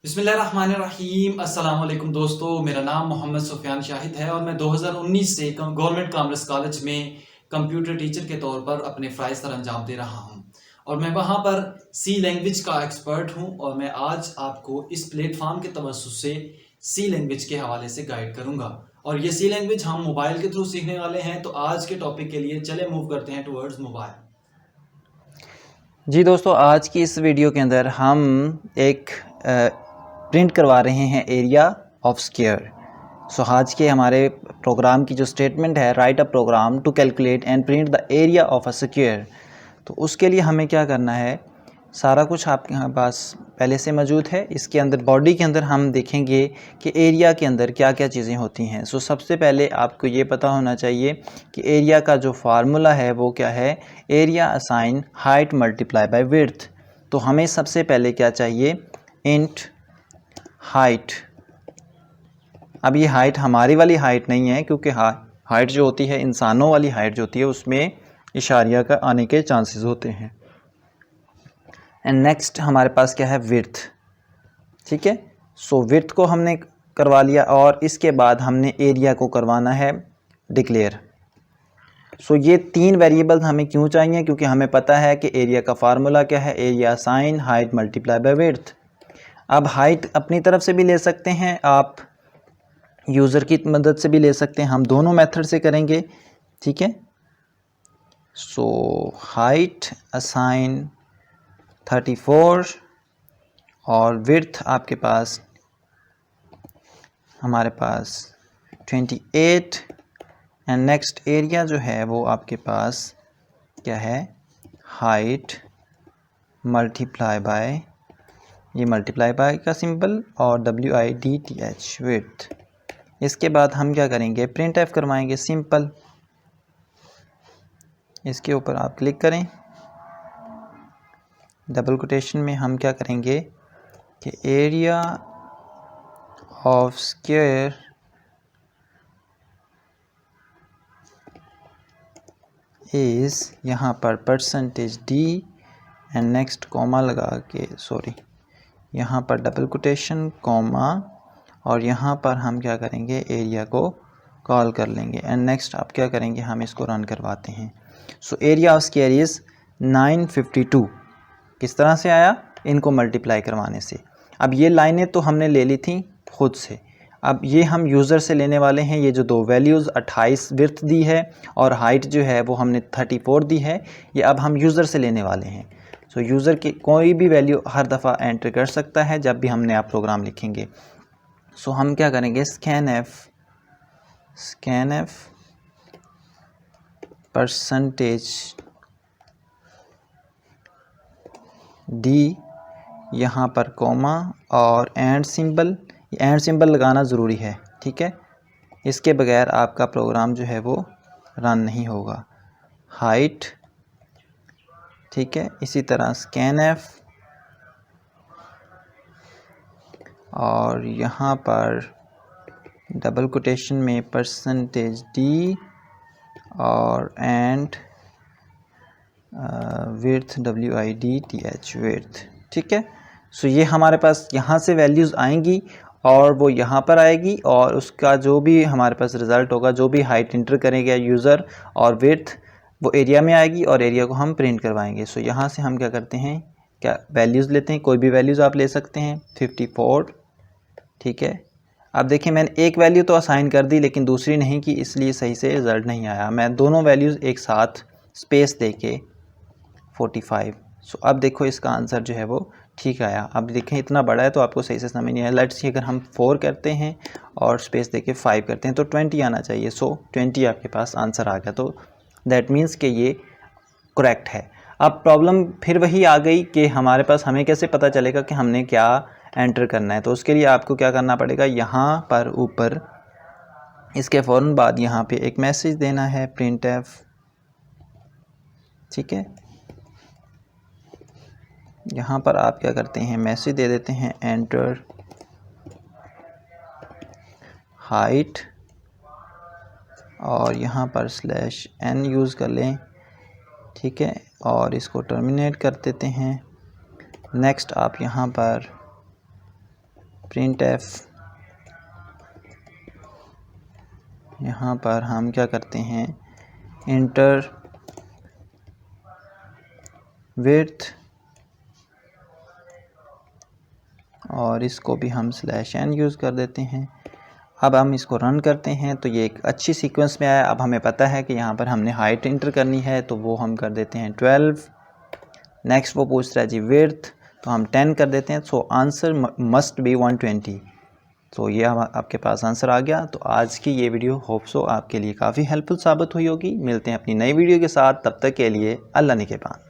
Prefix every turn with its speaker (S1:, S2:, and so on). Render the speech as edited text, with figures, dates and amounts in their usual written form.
S1: बिस्मिल्लाहिर्रहमानिर्रहीम अस्सलाम वालेकुम दोस्तों, मेरा नाम मोहम्मद सुफियान शाहिद है और मैं 2019 से गवर्नमेंट कॉमर्स कॉलेज में कंप्यूटर टीचर के तौर पर अपने फ़राइज़ सर अंजाम दे रहा हूं और मैं वहां पर सी लैंग्वेज का एक्सपर्ट हूं और मैं आज आपको इस प्लेटफॉर्म के तवज्जुह से सी लैंग्वेज के हवाले से गाइड करूंगा और ये सी लैंग्वेज हम मोबाइल के थ्रू सीखने वाले हैं। तो आज के टॉपिक के लिए चले मूव करते हैं टुवर्ड्स मोबाइल।
S2: जी दोस्तों, आज की इस वीडियो के अंदर हम एक प्रिंट करवा रहे हैं एरिया ऑफ स्क्वायर। सो आज के हमारे प्रोग्राम की जो स्टेटमेंट है, write a program to calculate and print the area of a square. तो उसके लिए हमें क्या करना है, सारा कुछ आपके यहाँ पास पहले से मौजूद है। इसके अंदर बॉडी के अंदर हम देखेंगे कि एरिया के अंदर क्या क्या चीज़ें होती हैं। सो सबसे पहले आपको ये पता होना चाहिए कि एरिया का जो फार्मूला है वो क्या है, area assign height multiply by width. तो हमें सबसे पहले क्या चाहिए, इंट हाइट। अब ये हाइट हमारी वाली हाइट नहीं है, क्योंकि हाइट जो होती है, इंसानों वाली हाइट जो होती है, उसमें इशारिया का आने के चांसेस होते हैं। एंड नेक्स्ट हमारे पास क्या है, विड्थ। ठीक है, सो विड्थ को हमने करवा लिया और इसके बाद हमने एरिया को करवाना है डिक्लेयर। सो ये तीन वेरिएबल्स हमें क्यों चाहिए, क्योंकि हमें पता है कि एरिया का फार्मूला क्या है, area sign height multiply by width. अब हाइट अपनी तरफ से भी ले सकते हैं, आप यूज़र की मदद से भी ले सकते हैं, हम दोनों मेथड से करेंगे। ठीक है, सो हाइट असाइन 34 और विड्थ आपके पास हमारे पास 28 एंड नेक्स्ट एरिया जो है वो आपके पास क्या है, हाइट मल्टीप्लाई बाय, ये मल्टीप्लाई बाय का सिंबल और WIDTH विड्थ। इसके बाद हम क्या करेंगे, प्रिंट एफ करवाएंगे, सिंपल। इसके ऊपर आप क्लिक करें, डबल कोटेशन में हम क्या करेंगे कि एरिया ऑफ स्क्वायर इज़, यहाँ पर %d एंड नेक्स्ट कॉमा लगा के, सॉरी, यहाँ पर डबल कोटेशन कॉमा और यहाँ पर हम क्या करेंगे, एरिया को कॉल कर लेंगे एंड नेक्स्ट आप क्या करेंगे, हम इसको रन करवाते हैं। So area of square is 952। किस तरह से आया, इनको मल्टीप्लाई करवाने से। अब ये लाइनें तो हमने ले ली थी खुद से, अब ये हम यूज़र से लेने वाले हैं। ये जो दो वैल्यूज़ 28 विड्थ दी है और हाइट जो है वो हमने 34 दी है, ये अब हम यूज़र से लेने वाले हैं। सो यूज़र की कोई भी वैल्यू हर दफ़ा एंटर कर सकता है जब भी हमने आप प्रोग्राम लिखेंगे। सो हम क्या करेंगे, स्कैन एफ %d, यहाँ पर कॉमा और एंड सिंबल। एंड सिंबल लगाना ज़रूरी है, ठीक है, इसके बगैर आपका प्रोग्राम जो है वो रन नहीं होगा। हाइट, ठीक है, इसी तरह स्कैन एफ और यहाँ पर डबल कोटेशन में %d और एंड विड्थ WIDTH विड्थ। ठीक है, सो ये हमारे पास यहाँ से वैल्यूज़ आएंगी और वो यहाँ पर आएगी और उसका जो भी हमारे पास रिज़ल्ट होगा, जो भी हाइट इंटर करेंगे यूज़र और विड्थ, वो एरिया में आएगी और एरिया को हम प्रिंट करवाएंगे। सो यहाँ से हम क्या करते हैं, क्या वैल्यूज़ लेते हैं, कोई भी वैल्यूज़ आप ले सकते हैं, 54। ठीक है, अब देखिए मैंने एक वैल्यू तो असाइन कर दी लेकिन दूसरी नहीं की, इसलिए सही से रिज़ल्ट नहीं आया। मैं दोनों वैल्यूज़ एक साथ स्पेस दे के 45। सो अब देखो इसका आंसर जो है वो ठीक आया। अब देखें इतना बड़ा है तो आपको सही से समझ नहीं आया। लेट्स सी अगर हम 4 करते हैं और स्पेस देके 5 करते हैं तो 20 आना चाहिए। सो 20 आपके पास आंसर आ गया, तो दैट मीन्स कि ये करेक्ट है। अब प्रॉब्लम फिर वही आ गई कि हमारे पास, हमें कैसे पता चलेगा कि हमने क्या एंटर करना है। तो उसके लिए आपको क्या करना पड़ेगा, यहाँ पर ऊपर इसके फ़ौरन बाद यहाँ पे एक मैसेज देना है, प्रिंट एफ। ठीक है, यहाँ पर आप क्या करते हैं, मैसेज दे देते हैं, एंटर हाइट और यहाँ पर /n यूज़ कर लें। ठीक है, और इसको टर्मिनेट कर देते हैं। नेक्स्ट आप यहाँ पर प्रिंट एफ, यहाँ पर हम क्या करते हैं, इंटर विड्थ और इसको भी हम /n यूज़ कर देते हैं। अब हम इसको रन करते हैं तो ये एक अच्छी सीक्वेंस में आया। अब हमें पता है कि यहाँ पर हमने हाइट इंटर करनी है तो वो हम कर देते हैं 12। नेक्स्ट वो पूछ रहा है जी विड्थ, तो हम 10 कर देते हैं। So answer must be 120। तो ये आपके पास आंसर आ गया। तो आज की ये वीडियो होप सो आपके लिए काफ़ी हेल्पफुल साबित हुई होगी। मिलते हैं अपनी नई वीडियो के साथ, तब तक के लिए अल्लाह निगहबान।